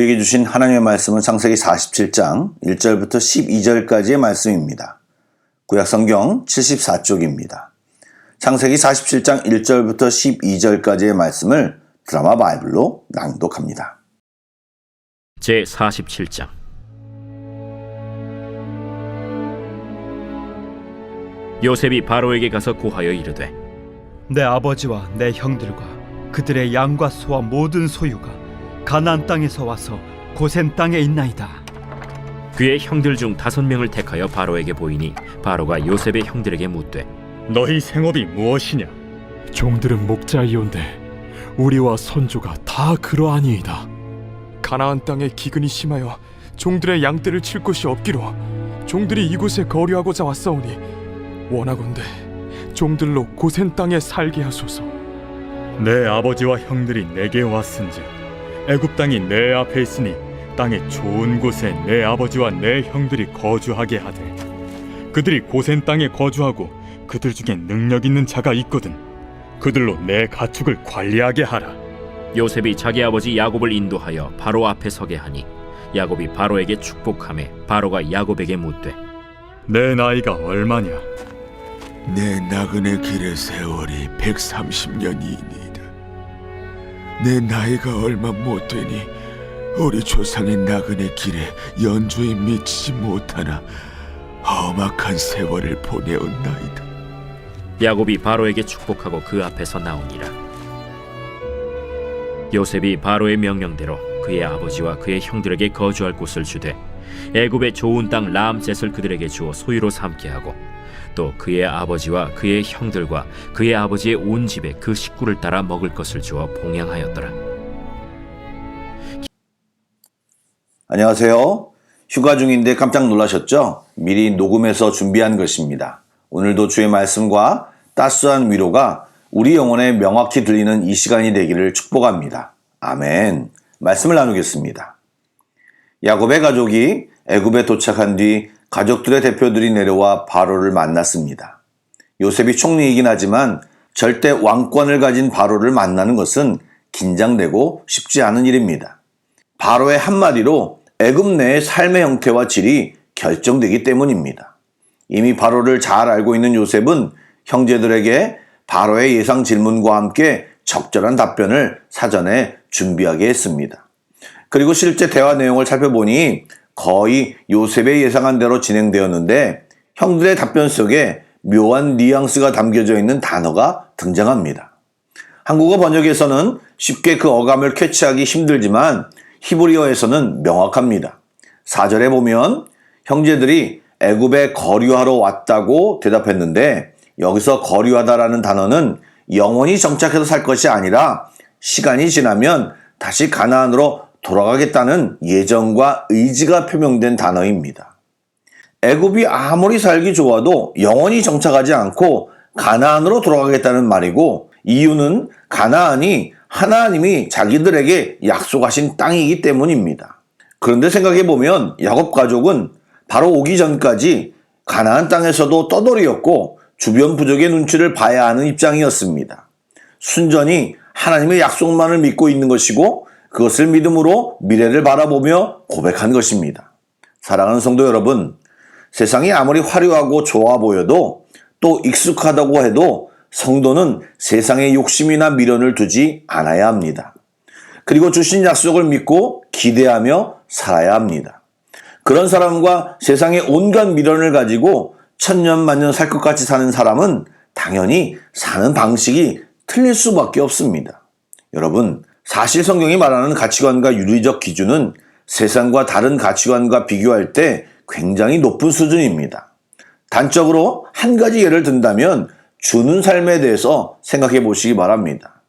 우리에게 주신 하나님의 말씀은 창세기 47장 1절부터 12절까지의 말씀입니다. 구약성경 74쪽입니다. 창세기 47장 1절부터 12절까지의 말씀을 드라마 바이블로 낭독합니다. 제47장. 요셉이 바로에게 가서 구하여 이르되, 내 아버지와 내 형들과 그들의 양과 소와 모든 소유가 가나안 땅에서 와서 고센 땅에 있나이다. 그의 형들 중 5명을 택하여 바로에게 보이니 바로가 요셉의 형들에게 묻되, 너희 생업이 무엇이냐? 종들은 목자이온데 우리와 선조가 다 그러하니이다. 가나안 땅에 기근이 심하여 종들의 양떼를 칠 곳이 없기로 종들이 이곳에 거류하고자 왔사오니 원하건대 종들로 고센 땅에 살게 하소서. 내 아버지와 형들이 내게 왔은즉 애굽 땅이 내 앞에 있으니 땅의 좋은 곳에 내 아버지와 내 형들이 거주하게 하되 그들이 고센 땅에 거주하고 그들 중에 능력 있는 자가 있거든 그들로 내 가축을 관리하게 하라. 요셉이 자기 아버지 야곱을 인도하여 바로 앞에 서게 하니 야곱이 바로에게 축복하매 바로가 야곱에게 묻되, 내 나이가 얼마냐? 내 나그네 길의 세월이 130년이니이다. 내 나이가 얼마 못 되니 우리 조상의 나그네 길에 연주에 미치지 못하나 험악한 세월을 보내었나이다. 야곱이 바로에게 축복하고 그 앞에서 나오니라. 요셉이 바로의 명령대로 그의 아버지와 그의 형들에게 거주할 곳을 주되 애굽의 좋은 땅 라암셋을 그들에게 주어 소유로 삼게 하고 또 그의 아버지와 그의 형들과 그의 아버지의 온 집에 그 식구를 따라 먹을 것을 주어 봉양하였더라. 안녕하세요. 휴가 중인데 깜짝 놀라셨죠? 미리 녹음해서 준비한 것입니다. 오늘도 주의 말씀과 따스한 위로가 우리 영혼에 명확히 들리는 이 시간이 되기를 축복합니다. 아멘. 말씀을 나누겠습니다. 야곱의 가족이 애굽에 도착한 뒤 가족들의 대표들이 내려와 바로를 만났습니다. 요셉이 총리이긴 하지만 절대 왕권을 가진 바로를 만나는 것은 긴장되고 쉽지 않은 일입니다. 바로의 한마디로 애굽 내의 삶의 형태와 질이 결정되기 때문입니다. 이미 바로를 잘 알고 있는 요셉은 형제들에게 바로의 예상 질문과 함께 적절한 답변을 사전에 준비하게 했습니다. 그리고 실제 대화 내용을 살펴보니 거의 요셉의 예상한 대로 진행되었는데 형들의 답변 속에 묘한 뉘앙스가 담겨져 있는 단어가 등장합니다. 한국어 번역에서는 쉽게 그 어감을 캐치하기 힘들지만 히브리어에서는 명확합니다. 4절에 보면 형제들이 애굽에 거류하러 왔다고 대답했는데 여기서 거류하다라는 단어는 영원히 정착해서 살 것이 아니라 시간이 지나면 다시 가나안으로 돌아가겠다는 예정과 의지가 표명된 단어입니다. 애굽이 아무리 살기 좋아도 영원히 정착하지 않고 가나안으로 돌아가겠다는 말이고 이유는 가나안이 하나님이 자기들에게 약속하신 땅이기 때문입니다. 그런데 생각해보면 야곱 가족은 바로 오기 전까지 가나안 땅에서도 떠돌이였고 주변 부족의 눈치를 봐야 하는 입장이었습니다. 순전히 하나님의 약속만을 믿고 있는 것이고 그것을 믿음으로 미래를 바라보며 고백한 것입니다. 사랑하는 성도 여러분, 세상이 아무리 화려하고 좋아 보여도 또 익숙하다고 해도 성도는 세상의 욕심이나 미련을 두지 않아야 합니다. 그리고 주신 약속을 믿고 기대하며 살아야 합니다. 그런 사람과 세상의 온갖 미련을 가지고 천년만년 살 것 같이 사는 사람은 당연히 사는 방식이 틀릴 수밖에 없습니다. 여러분, 사실 성경이 말하는 가치관과 윤리적 기준은 세상과 다른 가치관과 비교할 때 굉장히 높은 수준입니다. 단적으로 한 가지 예를 든다면 주는 삶에 대해서 생각해 보시기 바랍니다.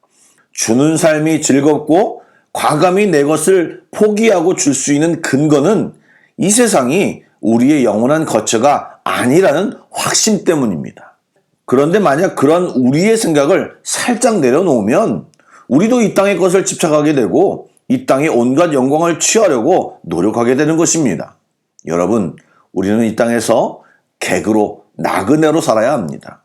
주는 삶이 즐겁고 과감히 내 것을 포기하고 줄 수 있는 근거는 이 세상이 우리의 영원한 거처가 아니라는 확신 때문입니다. 그런데 만약 그런 우리의 생각을 살짝 내려놓으면 우리도 이 땅의 것을 집착하게 되고 이 땅의 온갖 영광을 취하려고 노력하게 되는 것입니다. 여러분, 우리는 이 땅에서 객으로 나그네로 살아야 합니다.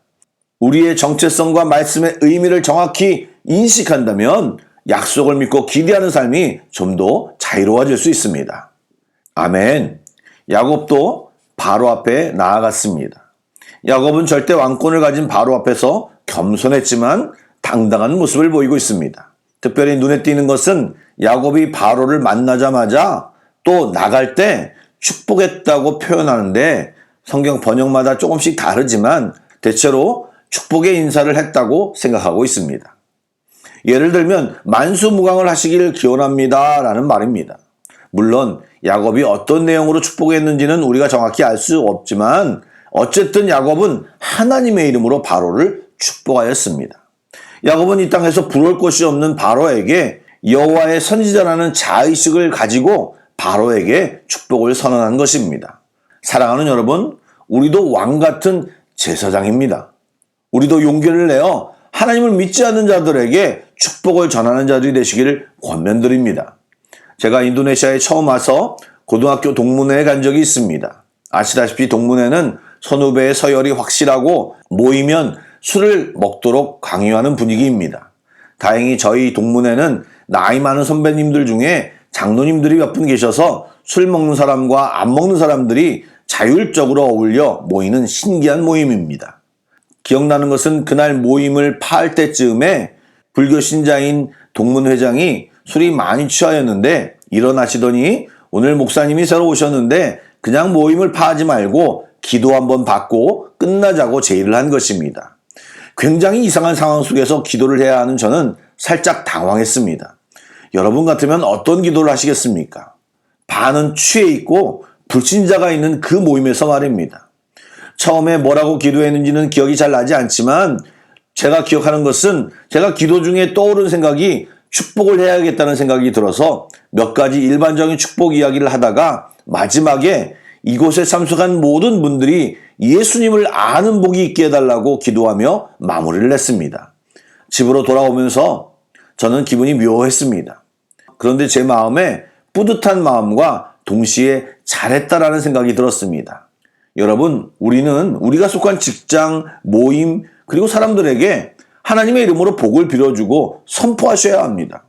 우리의 정체성과 말씀의 의미를 정확히 인식한다면 약속을 믿고 기대하는 삶이 좀 더 자유로워질 수 있습니다. 아멘. 야곱도 바로 앞에 나아갔습니다. 야곱은 절대 왕권을 가진 바로 앞에서 겸손했지만 당당한 모습을 보이고 있습니다. 특별히 눈에 띄는 것은 야곱이 바로를 만나자마자 또 나갈 때 축복했다고 표현하는데 성경 번역마다 조금씩 다르지만 대체로 축복의 인사를 했다고 생각하고 있습니다. 예를 들면 만수무강을 하시길 기원합니다 라는 말입니다. 물론 야곱이 어떤 내용으로 축복했는지는 우리가 정확히 알 수 없지만 어쨌든 야곱은 하나님의 이름으로 바로를 축복하였습니다. 야곱은 이 땅에서 부러울 것이 없는 바로에게 여호와의 선지자라는 자의식을 가지고 바로에게 축복을 선언한 것입니다. 사랑하는 여러분, 우리도 왕 같은 제사장입니다. 우리도 용기를 내어 하나님을 믿지 않는 자들에게 축복을 전하는 자들이 되시기를 권면드립니다. 제가 인도네시아에 처음 와서 고등학교 동문회에 간 적이 있습니다. 아시다시피 동문회는 선후배의 서열이 확실하고 모이면 술을 먹도록 강요하는 분위기입니다. 다행히 저희 동문회는 나이 많은 선배님들 중에 장로님들이 몇 분 계셔서 술 먹는 사람과 안 먹는 사람들이 자율적으로 어울려 모이는 신기한 모임입니다. 기억나는 것은 그날 모임을 파할 때쯤에 불교 신자인 동문회장이 술이 많이 취하였는데 일어나시더니 오늘 목사님이 새로 오셨는데 그냥 모임을 파하지 말고 기도 한번 받고 끝나자고 제의를 한 것입니다. 굉장히 이상한 상황 속에서 기도를 해야 하는 저는 살짝 당황했습니다. 여러분 같으면 어떤 기도를 하시겠습니까? 반은 취해 있고 불신자가 있는 그 모임에서 말입니다. 처음에 뭐라고 기도했는지는 기억이 잘 나지 않지만 제가 기억하는 것은 제가 기도 중에 떠오른 생각이 축복을 해야겠다는 생각이 들어서 몇 가지 일반적인 축복 이야기를 하다가 마지막에 이곳에 참석한 모든 분들이 예수님을 아는 복이 있게 해달라고 기도하며 마무리를 했습니다. 집으로 돌아오면서 저는 기분이 묘했습니다. 그런데 제 마음에 뿌듯한 마음과 동시에 잘했다라는 생각이 들었습니다. 여러분, 우리는 우리가 속한 직장, 모임, 그리고 사람들에게 하나님의 이름으로 복을 빌어주고 선포하셔야 합니다.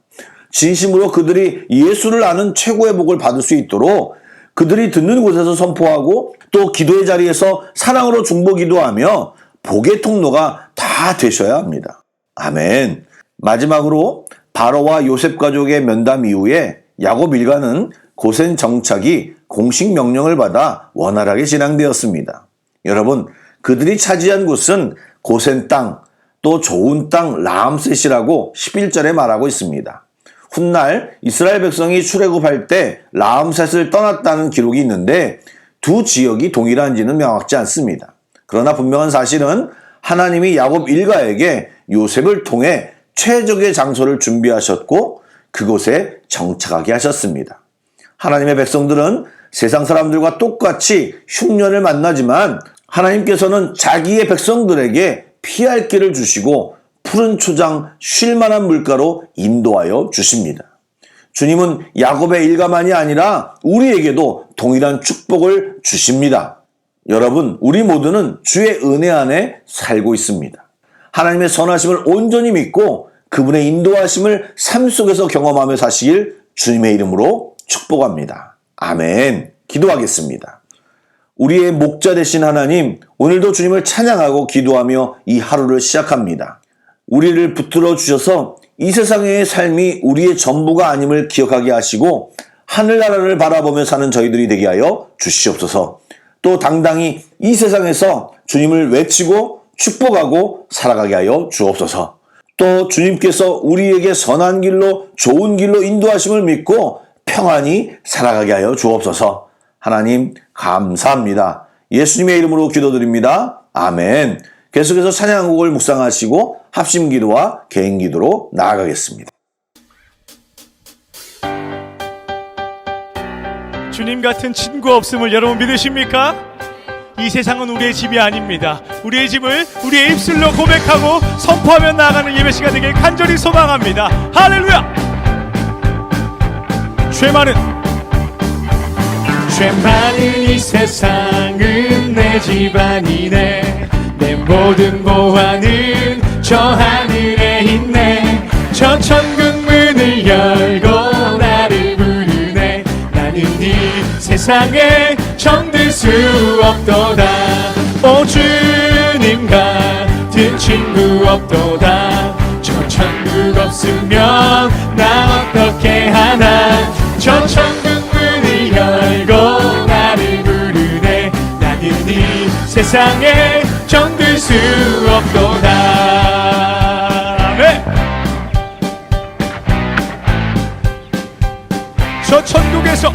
진심으로 그들이 예수를 아는 최고의 복을 받을 수 있도록 그들이 듣는 곳에서 선포하고 또 기도의 자리에서 사랑으로 중보 기도하며 복의 통로가 다 되셔야 합니다. 아멘. 마지막으로 바로와 요셉 가족의 면담 이후에 야곱 일가는 고센 정착이 공식 명령을 받아 원활하게 진행되었습니다. 여러분, 그들이 차지한 곳은 고센 땅, 또 좋은 땅 라암셋이라고 11절에 말하고 있습니다. 훗날 이스라엘 백성이 출애굽할 때 라암셋을 떠났다는 기록이 있는데 두 지역이 동일한지는 명확지 않습니다. 그러나 분명한 사실은 하나님이 야곱 일가에게 요셉을 통해 최적의 장소를 준비하셨고 그곳에 정착하게 하셨습니다. 하나님의 백성들은 세상 사람들과 똑같이 흉년을 만나지만 하나님께서는 자기의 백성들에게 피할 길을 주시고 푸른 초장 쉴 만한 물가로 인도하여 주십니다. 주님은 야곱의 일가만이 아니라 우리에게도 동일한 축복을 주십니다. 여러분, 우리 모두는 주의 은혜 안에 살고 있습니다. 하나님의 선하심을 온전히 믿고 그분의 인도하심을 삶 속에서 경험하며 사시길 주님의 이름으로 축복합니다. 아멘. 기도하겠습니다. 우리의 목자 되신 하나님, 오늘도 주님을 찬양하고 기도하며 이 하루를 시작합니다. 우리를 붙들어 주셔서 이 세상의 삶이 우리의 전부가 아님을 기억하게 하시고 하늘나라를 바라보며 사는 저희들이 되게 하여 주시옵소서. 또 당당히 이 세상에서 주님을 외치고 축복하고 살아가게 하여 주옵소서. 또 주님께서 우리에게 선한 길로 좋은 길로 인도하심을 믿고 평안히 살아가게 하여 주옵소서. 하나님 감사합니다. 예수님의 이름으로 기도드립니다. 아멘. 계속해서 찬양곡을 묵상하시고 합심기도와 개인기도로 나아가겠습니다. 주님 같은 친구 없음을 여러분 믿으십니까? 이 세상은 우리의 집이 아닙니다. 우리의 집을 우리의 입술로 고백하고 선포하며 나아가는 예배 시간 되길 간절히 소망합니다. 할렐루야! 죄 많은 이 세상은 내 집안이네. 내 모든 보안은 저 하늘에 있네. 저 천국 문을 열고 나를 부르네. 세상에 정들 수 없도다. 오 주님 같은 친구 없도다. 저 천국 없으면 나 어떻게 하나. 저 천국 문을 열고 나를 부르네. 나는 이 세상에 정들 수 없도다. 네. 저 천국에서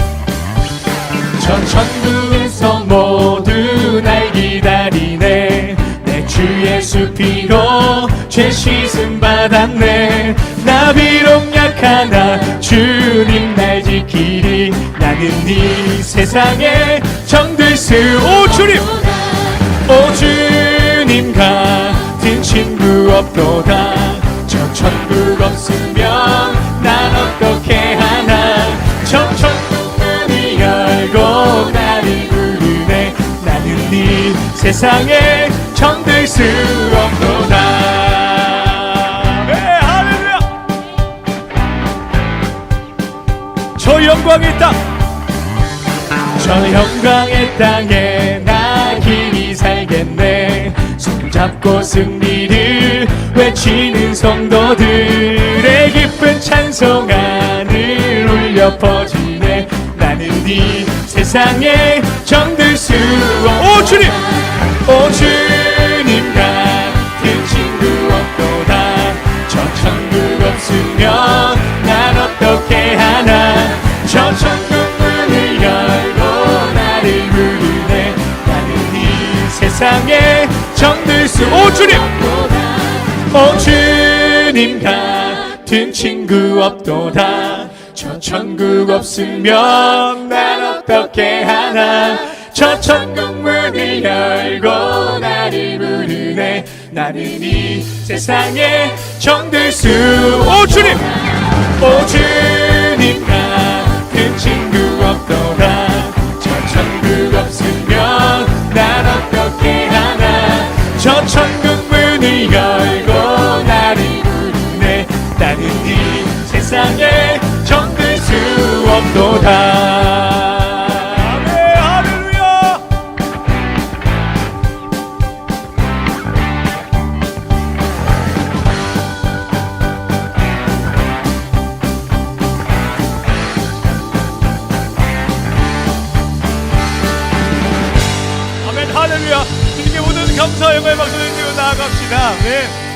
모두 날 기다리네. 내 주 예수 피로 죄 씻음 받았네. 나 비록 약하나 주님 날 지키리. 나는 이 세상에 정들 수. 오 주님, 오 주님 같은 친구 없도다. 저 천국 없으면 난 어떻게 하나. 저 천국 문을 열고 나를 부르네. 나는 이 세상에 정들 수 없도다. 네, 할렐루야. 저 영광의 땅, 저 영광의 땅에 나 길이 살겠네. 손잡고 승리를 외치는 성도들의 기쁜 찬송 하늘 울려 퍼지네. 나는 이 세상에 정들 수 없. 오 주님, 오 주님 같은 친구 없도다. 저 천국 없으면 난 어떻게 하나. 저 천국 문을 열고 나를 부르네. 나는 이 세상에 정들 수. 오 주님, 오 주님 같은 친구 없도다. 저 천국 없으면 난 어떻게 하나. 저 천국 문을 열고 나를 부르네. 나는 이 세상에 정들 수. 오 주님, 오 주님 같은 친구 없도다. 저 천국 없으면 난 어떻게 하나. 저 천국 문을 열고 나를 부르네. 나는 이 세상에 정들 수 없도다. 네, 할렐루야. 아멘, 할렐루야. 주님께 모든 감사 영광의 박수를 드리고 나아갑시다. 네.